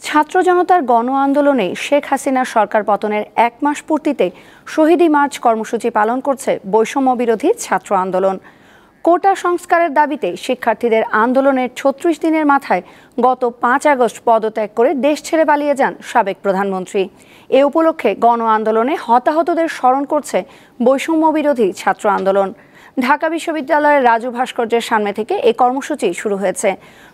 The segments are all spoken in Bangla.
ছাত্র জনতার গণ আন্দোলনে শেখ হাসিনার সরকার পতনের ১ মাস পূর্তিতে শহীদ মার্চ কর্মসূচি পালন করছে বৈষম্য বিরোধী ছাত্র আন্দোলন। কোটা সংস্কারের দাবিতে শিক্ষার্থীদের আন্দোলনের ৩৬ দিনের মাথায় গত ৫ আগস্ট পদত্যাগ করে দেশ ছেড়ে পালিয়ে যান সাবেক প্রধানমন্ত্রী। এ উপলক্ষে গণ আন্দোলনে হতাহতদের স্মরণ করছে বৈষম্য বিরোধী ছাত্র আন্দোলন। ঢাকা বিশ্ববিদ্যালয়ের রাজু ভাস্কর্যের সামনে থেকে এই কর্মসূচি শুরু হয়েছে।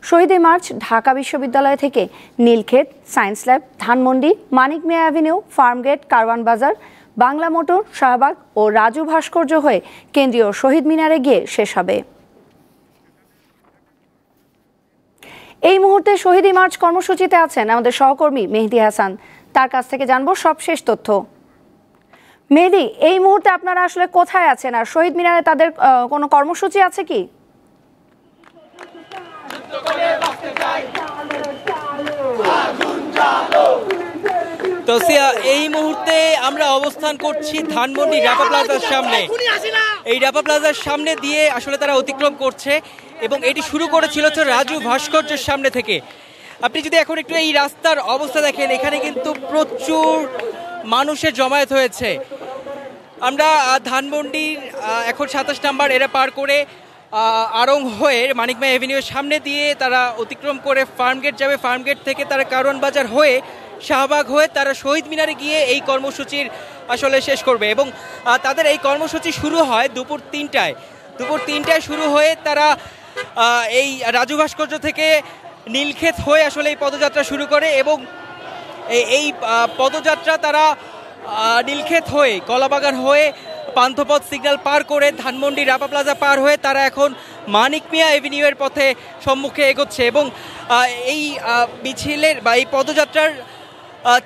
শহীদ মার্চ ঢাকা বিশ্ববিদ্যালয় থেকে নীলক্ষেত, সায়েন্স ল্যাব, ধানমন্ডি, মানিক মিয়া অ্যাভিনিউ, ফার্মগেট, কারওয়ান বাজার, বাংলা মোটর, শাহবাগ ও রাজু ভাস্কর্য হয়ে কেন্দ্রীয় শহীদ মিনারে গিয়ে শেষ হবে। এই মুহূর্তে শহীদ মার্চ কর্মসূচিতে আছেন আমাদের সহকর্মী মেহেদী হাসান। তার কাছ থেকে জানবো সবশেষ তথ্য। মেহেদী, এই মুহূর্তে আপনারা আসলে কোথায় আছেন, আর শহীদ মিনারে তাদের কোনো কর্মসূচি আছে কি? তসিয়া, এই মুহূর্তে আমরা অবস্থান করছি ধানমন্ডি রাপা প্লাজার সামনে। এই রাপা প্লাজার সামনে দিয়ে আসলে তারা অতিক্রম করছে এবং এটি শুরু করেছিল রাজু ভাস্কর্যের সামনে থেকে। আপনি যদি এখন একটু এই রাস্তার অবস্থা দেখেন, এখানে কিন্তু প্রচুর মানুষের জমায়েত হয়েছে। আমরা ধানমন্ডির এখন ২৭ নাম্বার এরা পার করে আড়ং হয়ে মানিক মিয়া এভিনিউর সামনে দিয়ে তারা অতিক্রম করে ফার্মগেট যাবে। ফার্মগেট থেকে তারা কারওয়ান বাজার হয়ে শাহবাগ হয়ে তারা শহীদ মিনারে গিয়ে এই কর্মসূচির আসলে শেষ করবে এবং তাদের এই কর্মসূচি শুরু হয় দুপুর ৩টায়। দুপুর ৩টায় শুরু হয়ে তারা এই রাজু ভাস্কর্য থেকে নীলক্ষেত হয়ে আসলে এই পদযাত্রা শুরু করে এবং এই পদযাত্রা তারা নীলক্ষেত হয়ে, কলাবাগান হয়ে, পান্থপথ সিগন্যাল পার করে ধানমন্ডি রাপা প্লাজা পার হয়ে তারা এখন মানিক মিয়া এভিনিউয়ের পথে সম্মুখে এগোচ্ছে এবং এই মিছিলের বা এই পদযাত্রার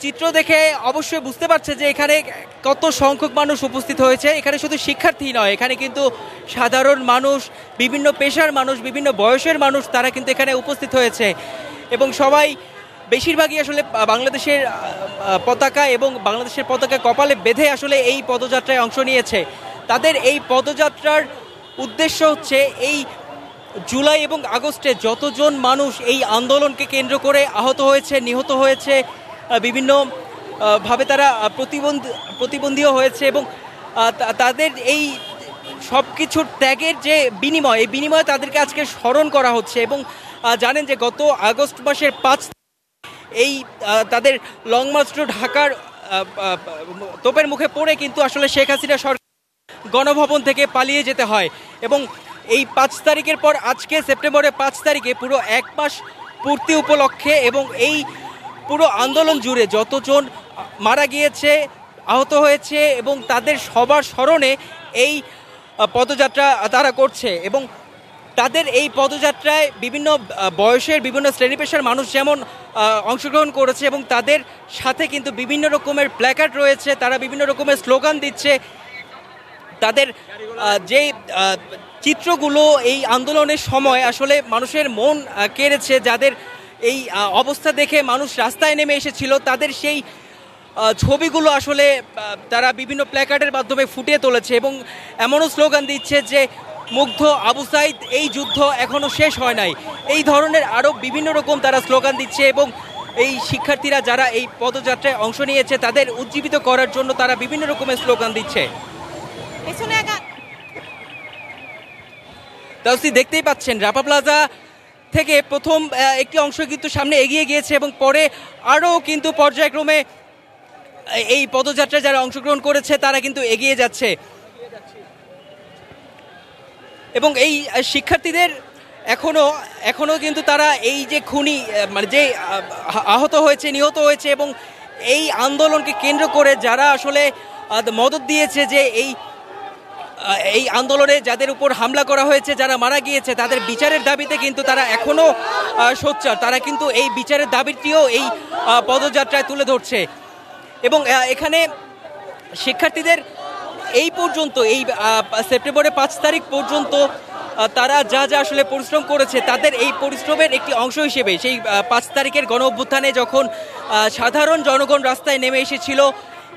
চিত্র দেখে অবশ্যই বুঝতে পারছে যে এখানে কত সংখ্যক মানুষ উপস্থিত হয়েছে। এখানে শুধু শিক্ষার্থী নয়, এখানে কিন্তু সাধারণ মানুষ, বিভিন্ন পেশার মানুষ, বিভিন্ন বয়সের মানুষ তারা কিন্তু এখানে উপস্থিত হয়েছে এবং সবাই বেশিরভাগই আসলে বাংলাদেশের পতাকা এবং বাংলাদেশের পতাকা কপালে বেঁধে আসলে এই পদযাত্রায় অংশ নিয়েছে। তাদের এই পদযাত্রার উদ্দেশ্য হচ্ছে এই জুলাই এবং আগস্টে যতজন মানুষ এই আন্দোলনকে কেন্দ্র করে আহত হয়েছে, নিহত হয়েছে, বিভিন্নভাবে তারা প্রতিবন্ধীও হয়েছে এবং তাদের এই সব কিছুর ত্যাগের যে বিনিময়, এই বিনিময়ে তাদেরকে আজকে স্মরণ করা হচ্ছে এবং জানেন যে গত আগস্ট মাসের ৫ এই তাদের লং মার্চ টু ঢাকার তোপের মুখে পড়ে কিন্তু আসলে শেখ হাসিনা সরকার গণভবন থেকে পালিয়ে যেতে হয় এবং এই ৫ তারিখের পর আজকে সেপ্টেম্বরের ৫ তারিখে পুরো ১ মাস পূর্তি উপলক্ষে এবং এই পুরো আন্দোলন জুড়ে যতজন মারা গিয়েছে, আহত হয়েছে এবং তাদের সবার স্মরণে এই পদযাত্রা তারা করছে এবং তাদের এই পদযাত্রায় বিভিন্ন বয়সের, বিভিন্ন শ্রেণী পেশার মানুষ যেমন অংশগ্রহণ করেছে এবং তাদের সাথে কিন্তু বিভিন্ন রকমের প্ল্যাকার্ড রয়েছে, তারা বিভিন্ন রকমের স্লোগান দিচ্ছে। তাদের যে চিত্রগুলো এই আন্দোলনের সময় আসলে মানুষের মন কেড়েছে, যাদের এই অবস্থা দেখে মানুষ রাস্তায় নেমে এসেছিল, তাদের সেই ছবিগুলো আসলে তারা বিভিন্ন প্ল্যাকার্ডের মাধ্যমে ফুটিয়ে তুলেছে এবং এমনও স্লোগান দিচ্ছে যে মুগ্ধ আবু সাইদ, এই যুদ্ধ এখনো শেষ হয় নাই। এই ধরনের আরও বিভিন্ন রকম তারা স্লোগান দিচ্ছে এবং এই শিক্ষার্থীরা যারা এই পদযাত্রায় অংশ নিয়েছে তাদের উজ্জীবিত করার জন্য তারা বিভিন্ন রকমের স্লোগান দিচ্ছে। তাহলে দেখতেই পাচ্ছেন রাপা প্লাজা থেকে প্রথম একটি অংশ কিন্তু সামনে এগিয়ে গিয়েছে এবং পরে আরও কিন্তু পর্যায়ক্রমে এই পদযাত্রায় যারা অংশগ্রহণ করেছে তারা কিন্তু এগিয়ে যাচ্ছে এবং এই শিক্ষার্থীদের এখনো কিন্তু তারা এই যে খুনি, মানে যে আহত হয়েছে, নিহত হয়েছে এবং এই আন্দোলনকে কেন্দ্র করে যারা আসলে মদত দিয়েছে, যে এই আন্দোলনে যাদের উপর হামলা করা হয়েছে, যারা মারা গিয়েছে, তাদের বিচারের দাবিতে কিন্তু তারা এখনো সোচ্চার। তারা কিন্তু এই বিচারের দাবিটিও এই পদযাত্রায় তুলে ধরছে এবং এখানে শিক্ষার্থীদের এই পর্যন্ত, এই সেপ্টেম্বরের ৫ তারিখ পর্যন্ত তারা যা যা আসলে পরিশ্রম করেছে, তাদের এই পরিশ্রমের একটি অংশ হিসেবে সেই ৫ তারিখের গণ অভ্যুত্থানে যখন সাধারণ জনগণ রাস্তায় নেমে এসেছিল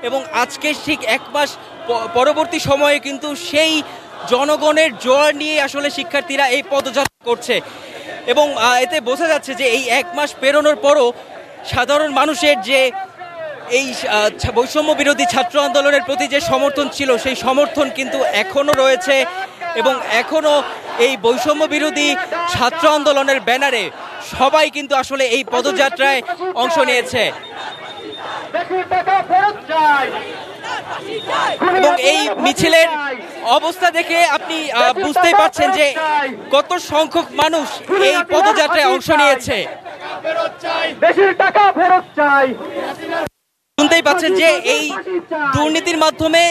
এবং আজকে ঠিক ১ মাস পরবর্তী সময়ে কিন্তু সেই জনগণের জোয়ার নিয়ে আসলে শিক্ষার্থীরা এই পদযাত্রা করছে এবং এতে বোঝা যাচ্ছে যে এই 1 মাস পেরোনোর পরও সাধারণ মানুষের যে এই বৈষম্য বিরোধী ছাত্র আন্দোলনের প্রতি যে সমর্থন ছিল সেই সমর্থন কিন্তু এখনো রয়েছে এবং এখনো এই বৈষম্য বিরোধী ছাত্র আন্দোলনের ব্যানারে সবাই কিন্তু আসলে এই পদযাত্রায় অংশ নিয়েছে এবং এই মিছিলের অবস্থা দেখে আপনি বুঝতেই পারছেন যে কত সংখ্যক মানুষ এই পদযাত্রায় অংশ নিয়েছে। শুনতেই পাচ্ছেন যে এই দুর্নীতির মাধ্যমে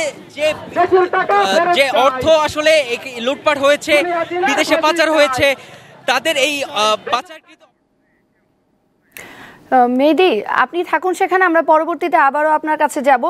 যে অর্থ আসলে লুটপাট হয়েছে, বিদেশে পাচার হয়েছে, তাদের এই পাচারকৃত। মেহেদী, আপনি থাকুন সেখানে, আমরা পরবর্তীতে আবারও আপনার কাছে যাব।